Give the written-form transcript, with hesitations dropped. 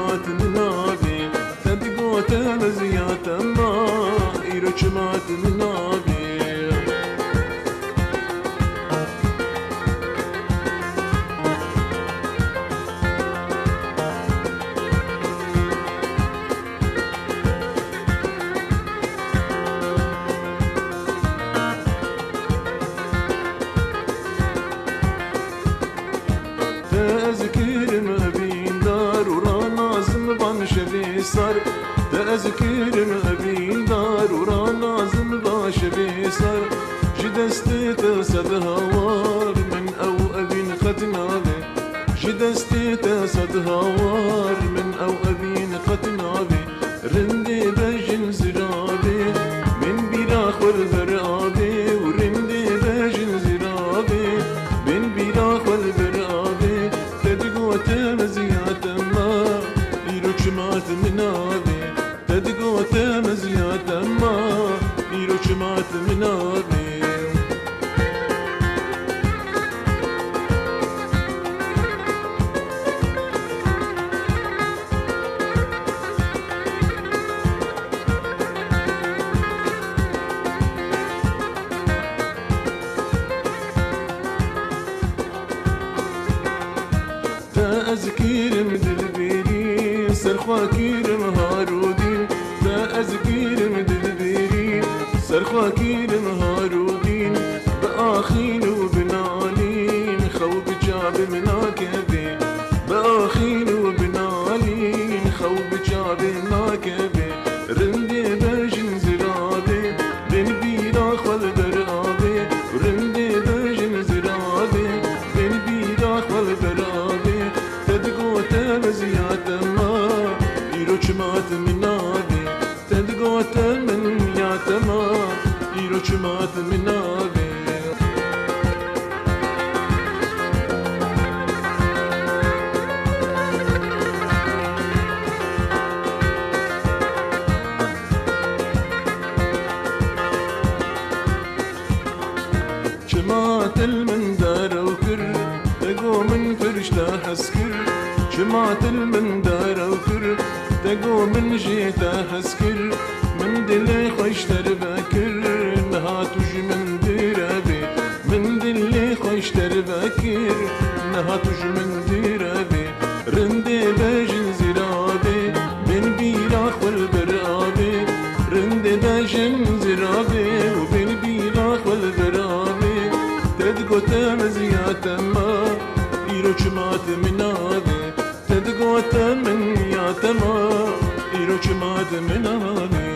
چمات منابي تدقو تمزيات ما إيرو چمات منابي تذكر ما بين دار ورانا زمبان شبي صار تذكر ما بين دار ورانا زمبان شبي صار جدستي تصد هوار من أو أبين ختنا به جدستي تصد هوار من أو أبين ختنا به رندي بجن زرابي من بلا خلبر آبي ورندي بجن زرابي من بلا خلبر تمزيات ما إيرو چمات منابي تدقو تمزيات ما إيرو چمات منابي تأذكير مدل بيري سرخواكير مهارودين تأذكير مدل بيري سرخواكير مهارودين بآخين وبنالين خو بجاب مناكبي بآخين وبنالين خو بجاب مناكبي رندي بجن زرابي بن بيرا خول برابي رندي بجن زرابي بن بيرا خول برابي تدقو تمزيات ما إيرو چمات منابي تدقو تمنيات ما إيرو چمات منابي چمات المندار وكر تقو من فرشته حسكر جمعت المندار وكر تقو من جيتا حسكر من دلي خوشتر باكر نهات وج من درابي من دلي خوشتر باكر نهات وج من درابي رندي باجن زرابي بين بيراخ والبرابي رندي باجن زرابي وبين بيراخ والبرابي تدقو تمزيات ما إيرو چمات منابي تدقو تمنيات ما إيرو چمات منابي